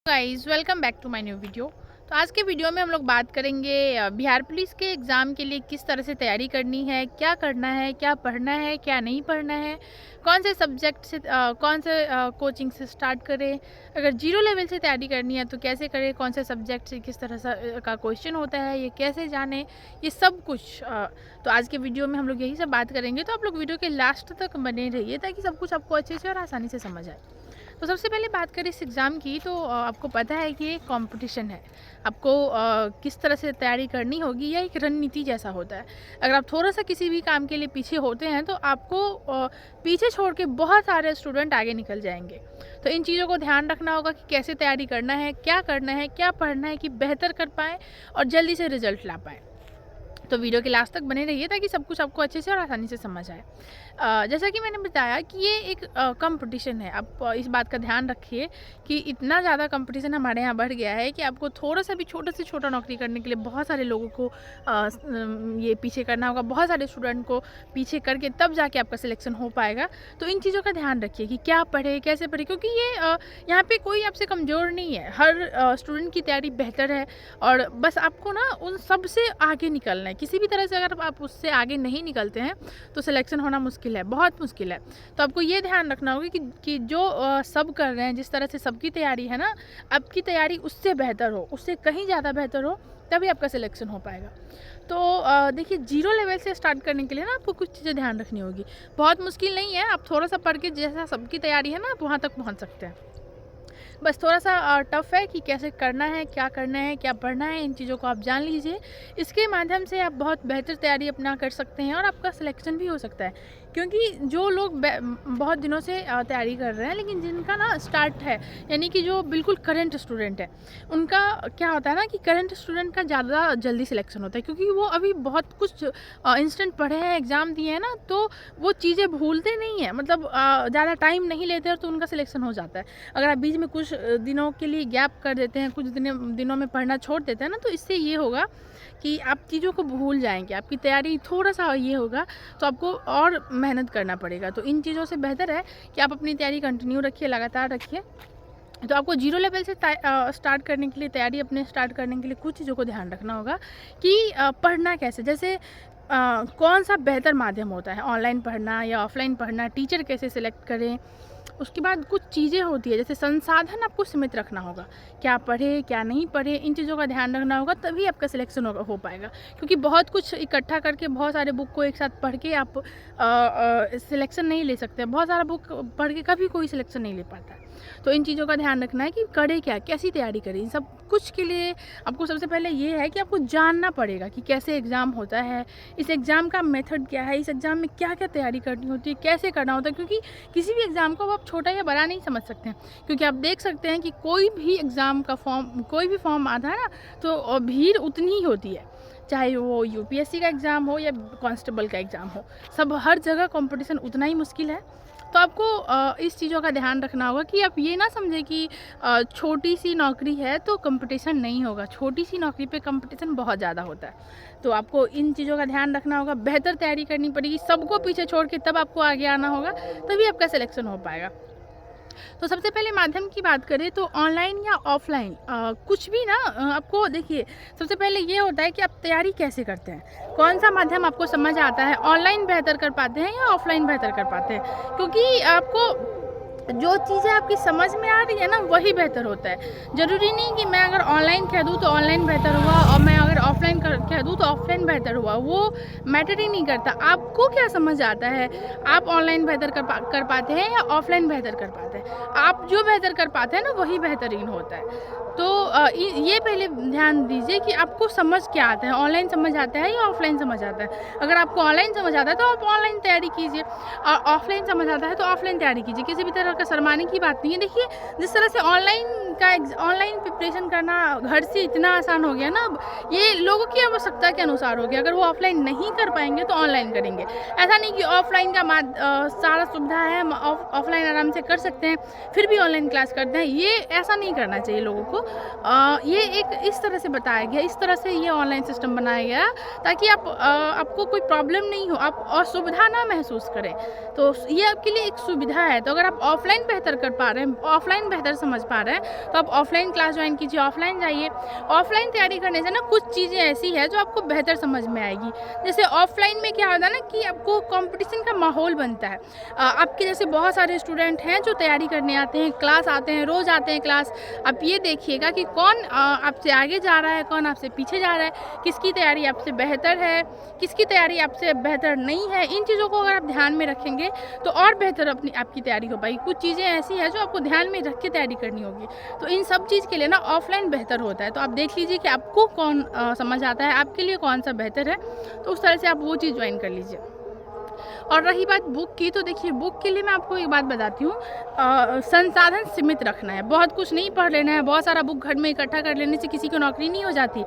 Guys welcome back to my new video. तो आज के वीडियो में हम लोग बात करेंगे बिहार पुलिस के एग्ज़ाम के लिए किस तरह से तैयारी करनी है, क्या करना है, क्या पढ़ना है, क्या नहीं पढ़ना है, कौन से सब्जेक्ट से कौन से कोचिंग से स्टार्ट करें, अगर जीरो लेवल से तैयारी करनी है तो कैसे करें, कौन से सब्जेक्ट से किस तरह का क्वेश्चन होता है, ये कैसे जाने, ये सब कुछ तो आज के वीडियो में हम लोग यही सब बात करेंगे। तो आप लोग वीडियो के लास्ट तक बने रहिए ताकि सब कुछ आपको अच्छे से और आसानी से समझ आए। तो सबसे पहले बात करें इस एग्ज़ाम की, तो आपको पता है कि ये कंपटीशन है। आपको किस तरह से तैयारी करनी होगी, यह एक रणनीति जैसा होता है। अगर आप थोड़ा सा किसी भी काम के लिए पीछे होते हैं तो आपको पीछे छोड़ के बहुत सारे स्टूडेंट आगे निकल जाएंगे। तो इन चीज़ों को ध्यान रखना होगा कि कैसे तैयारी करना है, क्या पढ़ना है कि बेहतर कर पाएँ और जल्दी से रिजल्ट ला पाएँ। तो वीडियो के लास्ट तक बने रहिए ताकि सब कुछ आपको अच्छे से और आसानी से समझ आए। जैसा कि मैंने बताया कि ये एक कंपटीशन है। आप इस बात का ध्यान रखिए कि इतना ज़्यादा कंपटीशन हमारे यहाँ बढ़ गया है कि आपको थोड़ा सा भी छोटे से छोटा नौकरी करने के लिए बहुत सारे लोगों को ये पीछे करना होगा, बहुत सारे स्टूडेंट को पीछे करके तब जाके आपका सिलेक्शन हो पाएगा। तो इन चीज़ों का ध्यान रखिए कि क्या पढ़े, कैसे पढ़े, क्योंकि ये यहाँ पे कोई आपसे कमज़ोर नहीं है। हर स्टूडेंट की तैयारी बेहतर है और बस आपको ना उन सब से आगे निकलना है। किसी भी तरह से अगर आप उससे आगे नहीं निकलते हैं तो सिलेक्शन होना मुश्किल है, बहुत मुश्किल है। तो आपको ये ध्यान रखना होगा कि जो सब कर रहे हैं, जिस तरह से सबकी तैयारी है ना, आपकी तैयारी उससे बेहतर हो, उससे कहीं ज़्यादा बेहतर हो, तभी आपका सिलेक्शन हो पाएगा। तो देखिए, जीरो लेवल से स्टार्ट करने के लिए ना आपको कुछ चीज़ें ध्यान रखनी होगी। बहुत मुश्किल नहीं है, आप थोड़ा सा पढ़ के जैसा सबकी तैयारी है ना, आप वहाँ तक पहुँच सकते हैं। बस थोड़ा सा टफ़ है कि कैसे करना है, क्या पढ़ना है, इन चीज़ों को आप जान लीजिए। इसके माध्यम से आप बहुत बेहतर तैयारी अपना कर सकते हैं और आपका सिलेक्शन भी हो सकता है। क्योंकि जो लोग बहुत दिनों से तैयारी कर रहे हैं लेकिन जिनका ना स्टार्ट है, यानी कि जो बिल्कुल करंट स्टूडेंट है, उनका क्या होता है ना कि करंट स्टूडेंट का ज़्यादा जल्दी सिलेक्शन होता है, क्योंकि वो अभी बहुत कुछ इंस्टेंट पढ़े हैं, एग्ज़ाम दिए हैं ना, तो वो चीज़ें भूलते नहीं हैं। मतलब ज़्यादा टाइम नहीं लेते और तो उनका सिलेक्शन हो जाता है। अगर आप बीच में कुछ दिनों के लिए गैप कर देते हैं, कुछ दिनों में पढ़ना छोड़ देते हैं ना, तो इससे ये होगा कि आप चीज़ों को भूल जाएंगे, आपकी तैयारी थोड़ा सा ये होगा, तो आपको और मेहनत करना पड़ेगा। तो इन चीज़ों से बेहतर है कि आप अपनी तैयारी कंटिन्यू रखिए, लगातार रखिए। तो आपको जीरो लेवल से स्टार्ट करने के लिए, तैयारी अपने स्टार्ट करने के लिए कुछ चीज़ों को ध्यान रखना होगा कि पढ़ना कैसे। जैसे कौन सा बेहतर माध्यम होता है, ऑनलाइन पढ़ना या ऑफलाइन पढ़ना, टीचर कैसे सिलेक्ट करें। उसके बाद कुछ चीज़ें होती है, जैसे संसाधन आपको सीमित रखना होगा, क्या पढ़े क्या नहीं पढ़े, इन चीज़ों का ध्यान रखना होगा, तभी आपका सिलेक्शन हो पाएगा। क्योंकि बहुत कुछ इकट्ठा करके, बहुत सारे बुक को एक साथ पढ़ के आप सिलेक्शन नहीं ले सकते। बहुत सारा बुक पढ़ के कभी कोई सिलेक्शन नहीं ले पाता है। तो इन चीज़ों का ध्यान रखना है कि करे क्या, कैसी तैयारी करें। इन सब कुछ के लिए आपको सबसे पहले ये है कि आपको जानना पड़ेगा कि कैसे एग्ज़ाम होता है, इस एग्ज़ाम का मेथड क्या है, इस एग्ज़ाम में क्या क्या तैयारी करनी होती है, कैसे करना होता है। क्योंकि किसी भी एग्ज़ाम को आप छोटा या बड़ा नहीं समझ सकते हैं। क्योंकि आप देख सकते हैं कि कोई भी एग्ज़ाम का कोई भी फॉर्म आता है ना, तो भीड़ उतनी ही होती है, चाहे वो यूपीएससी का एग्ज़ाम हो या कांस्टेबल का एग्ज़ाम हो, सब हर जगह कंपटीशन उतना ही मुश्किल है। तो आपको इस चीज़ों का ध्यान रखना होगा कि आप ये ना समझें कि छोटी सी नौकरी है तो कंपटीशन नहीं होगा। छोटी सी नौकरी पे कंपटीशन बहुत ज़्यादा होता है। तो आपको इन चीज़ों का ध्यान रखना होगा, बेहतर तैयारी करनी पड़ेगी, सबको पीछे छोड़ के तब आपको आगे आना होगा, तभी आपका सिलेक्शन हो पाएगा। तो सबसे पहले माध्यम की बात करें तो ऑनलाइन या ऑफलाइन, कुछ भी ना, आपको देखिए, सबसे पहले ये होता है कि आप तैयारी कैसे करते हैं, कौन सा माध्यम आपको समझ आता है, ऑनलाइन बेहतर कर पाते हैं या ऑफलाइन बेहतर कर पाते हैं। क्योंकि आपको जो चीज़ें आपकी समझ में आ रही है ना, वही बेहतर होता है। ज़रूरी नहीं कि मैं अगर ऑनलाइन कह दूँ तो ऑनलाइन बेहतर हुआ और मैं अगर ऑफलाइन कह दूँ तो ऑफलाइन बेहतर हुआ, वो मैटर ही नहीं करता। आपको क्या समझ आता है, आप ऑनलाइन बेहतर कर पाते हैं या ऑफलाइन बेहतर कर पाते हैं। आप जो बेहतर कर पाते हैं ना, वही बेहतरीन होता है। तो ये पहले ध्यान दीजिए कि आपको समझ क्या आता है, ऑनलाइन समझ आता है या ऑफलाइन समझ आता है। अगर आपको ऑनलाइन समझ आता है तो आप ऑनलाइन तैयारी कीजिए, और ऑफलाइन समझ आता है तो ऑफलाइन तैयारी कीजिए। किसी भी तरह का शर्माने की बात नहीं है। देखिए, जिस तरह से ऑनलाइन प्रिपरेशन करना घर से इतना आसान हो गया ना, अब ये लोगों की आवश्यकता के अनुसार हो गया। अगर वो ऑफलाइन नहीं कर पाएंगे तो ऑनलाइन करेंगे। ऐसा नहीं कि ऑफलाइन का सारा सुविधा है, हम ऑफलाइन आराम से कर सकते हैं फिर भी ऑनलाइन क्लास करते हैं, ये ऐसा नहीं करना चाहिए लोगों को। ये एक इस तरह से बताया गया, इस तरह से ये ऑनलाइन सिस्टम बनाया गया ताकि आपको कोई प्रॉब्लम नहीं हो, आप असुविधा ना महसूस करें। तो ये आपके लिए एक सुविधा है। तो अगर आप ऑफलाइन ऑफलाइन बेहतर कर पा रहे हैं, ऑफलाइन बेहतर समझ पा रहे हैं, तो आप ऑफलाइन क्लास ज्वाइन कीजिए, ऑफलाइन जाइए। ऑफलाइन तैयारी करने से ना कुछ चीज़ें ऐसी है जो आपको बेहतर समझ में आएगी। जैसे ऑफलाइन में क्या होता है ना कि आपको कंपटीशन का माहौल बनता है। आपके जैसे बहुत सारे स्टूडेंट हैं जो तैयारी करने आते हैं, क्लास आते हैं, रोज़ आते हैं क्लास। आप ये देखिएगा कि कौन आपसे आगे जा रहा है, कौन आपसे पीछे जा रहा है, किसकी तैयारी आपसे बेहतर है, किसकी तैयारी आपसे बेहतर नहीं है। इन चीज़ों को अगर आप ध्यान में रखेंगे तो और बेहतर आपकी तैयारी हो पाएगी। कुछ चीज़ें ऐसी हैं जो आपको ध्यान में रख के तैयारी करनी होगी, तो इन सब चीज़ के लिए ना ऑफलाइन बेहतर होता है। तो आप देख लीजिए कि आपको कौन समझ आता है, आपके लिए कौन सा बेहतर है, तो उस तरह से आप वो चीज़ ज्वाइन कर लीजिए। और रही बात बुक की, तो देखिए बुक के लिए मैं आपको एक बात बताती हूँ, संसाधन सीमित रखना है, बहुत कुछ नहीं पढ़ लेना है। बहुत सारा बुक घर में इकट्ठा कर लेने से किसी को नौकरी नहीं हो जाती।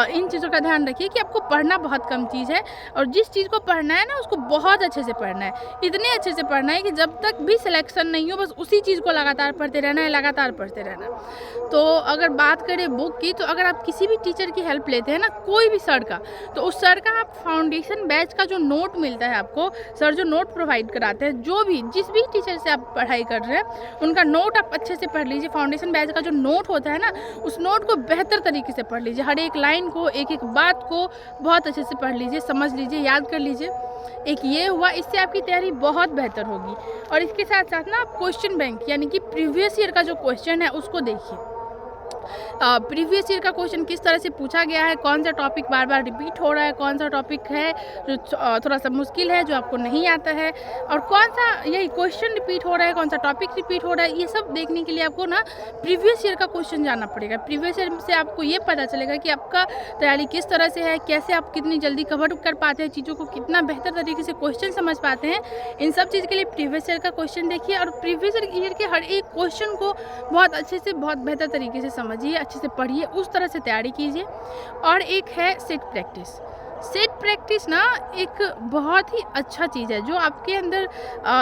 इन चीज़ों का ध्यान रखिए कि आपको पढ़ना बहुत कम चीज़ है, और जिस चीज़ को पढ़ना है ना उसको बहुत अच्छे से पढ़ना है। इतने अच्छे से पढ़ना है कि जब तक भी सिलेक्शन नहीं हो बस उसी चीज़ को लगातार पढ़ते रहना है, लगातार पढ़ते रहना है। तो अगर बात करें बुक की, तो अगर आप किसी भी टीचर की हेल्प लेते हैं ना, कोई भी सर का, तो उस सर का आप फाउंडेशन बैच का जो नोट मिलता है आपको, सर जो नोट प्रोवाइड कराते हैं, जो भी जिस भी टीचर से आप पढ़ाई कर रहे हैं उनका नोट आप अच्छे से पढ़ लीजिए। फाउंडेशन बैच का जो नोट होता है ना, उस नोट को बेहतर तरीके से पढ़ लीजिए। हर एक लाइन को, एक एक बात को बहुत अच्छे से पढ़ लीजिए, समझ लीजिए, याद कर लीजिए। एक ये हुआ, इससे आपकी तैयारी बहुत बेहतर होगी। और इसके साथ साथ ना आप क्वेश्चन बैंक यानी कि प्रीवियस ईयर का जो क्वेश्चन है उसको देखिए। प्रीवियस ईयर का क्वेश्चन किस तरह से पूछा गया है, कौन सा टॉपिक बार बार रिपीट हो रहा है, कौन सा टॉपिक है जो थोड़ा सा मुश्किल है, जो आपको नहीं आता है, और कौन सा यही क्वेश्चन रिपीट हो रहा है, कौन सा टॉपिक रिपीट हो रहा है। ये सब देखने के लिए आपको ना प्रीवियस ईयर का क्वेश्चन जानना पड़ेगा। प्रीवियस ईयर से आपको ये पता चलेगा कि आपका तैयारी किस तरह से है, कैसे आप कितनी जल्दी कवर कर पाते हैं चीज़ों को, कितना बेहतर तरीके से क्वेश्चन समझ पाते हैं। इन सब चीज़ के लिए प्रीवियस ईयर का क्वेश्चन देखिए, और प्रीवियस ईयर के हर एक क्वेश्चन को बहुत अच्छे से, बहुत बेहतर तरीके से समझिए, अच्छे से पढ़िए, उस तरह से तैयारी कीजिए। और एक है सेट प्रैक्टिस। सेट प्रैक्टिस ना एक बहुत ही अच्छा चीज़ है जो आपके अंदर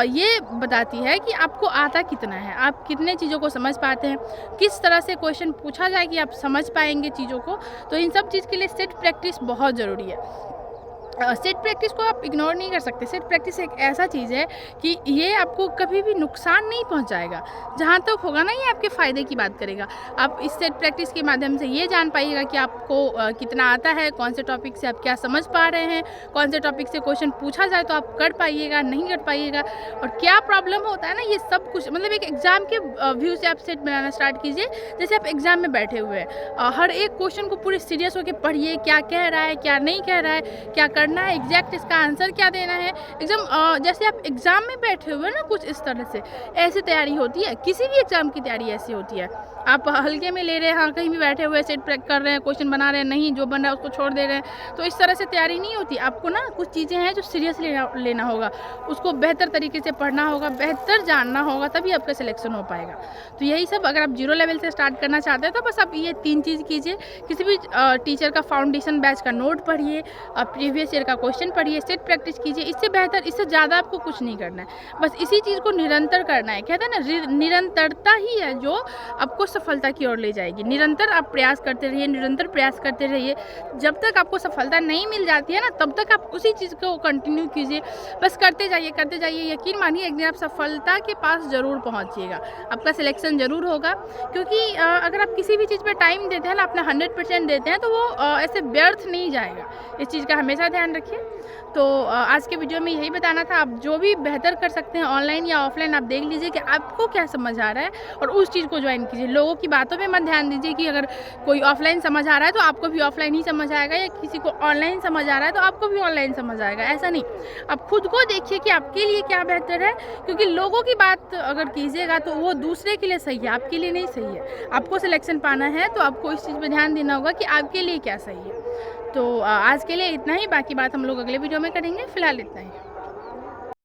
ये बताती है कि आपको आता कितना है, आप कितने चीज़ों को समझ पाते हैं, किस तरह से क्वेश्चन पूछा जाए कि आप समझ पाएंगे चीज़ों को। तो इन सब चीज़ के लिए सेट प्रैक्टिस बहुत ज़रूरी है। सेट प्रैक्टिस को आप इग्नोर नहीं कर सकते। सेट प्रैक्टिस एक ऐसा चीज़ है कि ये आपको कभी भी नुकसान नहीं पहुंचाएगा। जहाँ तक होगा ना ये आपके फ़ायदे की बात करेगा। आप इस सेट प्रैक्टिस के माध्यम से ये जान पाइएगा कि आपको कितना आता है, कौन से टॉपिक से आप क्या समझ पा रहे हैं, कौन से टॉपिक से क्वेश्चन पूछा जाए तो आप कर पाइएगा, नहीं कर पाइएगा, और क्या प्रॉब्लम होता है ना, ये सब कुछ मतलब एक एग्ज़ाम के व्यू से आप सेट बनाना स्टार्ट कीजिए। जैसे आप एग्ज़ाम में बैठे हुए हैं, हर एक क्वेश्चन को पूरे सीरियस होकर पढ़िए, क्या कह रहा है, क्या नहीं कह रहा है, क्या करना है, एग्जैक्ट इसका आंसर क्या देना है। एकदम जैसे आप एग्ज़ाम में बैठे हुए ना, कुछ इस तरह से ऐसी तैयारी होती है। किसी भी एग्ज़ाम की तैयारी ऐसी होती है। आप हल्के में ले रहे हैं, हाँ कहीं भी बैठे हुए सेट प्रैक्ट कर रहे हैं, क्वेश्चन बना रहे हैं, नहीं जो बन रहा है उसको छोड़ दे रहे हैं, तो इस तरह से तैयारी नहीं होती। आपको ना कुछ चीज़ें हैं जो सीरियस लेना होगा, उसको बेहतर तरीके से पढ़ना होगा, बेहतर जानना होगा, तभी आपका सिलेक्शन हो पाएगा। तो यही सब, अगर आप 0 लेवल से स्टार्ट करना चाहते हैं तो बस आप ये 3 चीज़ कीजिए। किसी भी टीचर का फाउंडेशन बैच का नोट पढ़िए, प्रीवियस ईयर का क्वेश्चन पढ़िए, सेट प्रैक्टिस कीजिए। इससे बेहतर, इससे ज़्यादा आपको कुछ नहीं करना है, बस इसी चीज़ को निरंतर करना है। कहते हैं ना, निरंतरता ही है जो आपको सफलता की ओर ले जाएगी। निरंतर आप प्रयास करते रहिए, निरंतर प्रयास करते रहिए। जब तक आपको सफलता नहीं मिल जाती है ना, तब तक आप उसी चीज़ को कंटिन्यू कीजिए, बस करते जाइए, करते जाइए। यकीन मानिए एक दिन आप सफलता के पास ज़रूर पहुंचिएगा, आपका सिलेक्शन ज़रूर होगा। क्योंकि अगर आप किसी भी चीज़ पर टाइम देते हैं ना, अपना 100% देते हैं, तो वो ऐसे व्यर्थ नहीं जाएगा। इस चीज़ का हमेशा ध्यान रखिए। तो आज के वीडियो में यही बताना था। आप जो भी बेहतर कर सकते हैं ऑनलाइन या ऑफलाइन, आप देख लीजिए कि आपको क्या समझ आ रहा है और उस चीज़ को ज्वाइन कीजिए। लोगों की बातों पे मत ध्यान दीजिए कि अगर कोई ऑफलाइन समझ आ रहा है तो आपको भी ऑफलाइन ही समझ आएगा, या किसी को ऑनलाइन समझ आ रहा है तो आपको भी ऑनलाइन समझ आएगा। ऐसा नहीं, आप खुद को देखिए कि आपके लिए क्या बेहतर है। क्योंकि लोगों की बात अगर कीजिएगा तो वो दूसरे के लिए सही है, आपके लिए नहीं सही है। आपको सिलेक्शन पाना है तो आपको इस चीज़ पर ध्यान देना होगा कि आपके लिए क्या सही है। तो आज के लिए इतना ही, बाकी बात हम लोग अगले वीडियो में करेंगे। फिलहाल इतना ही।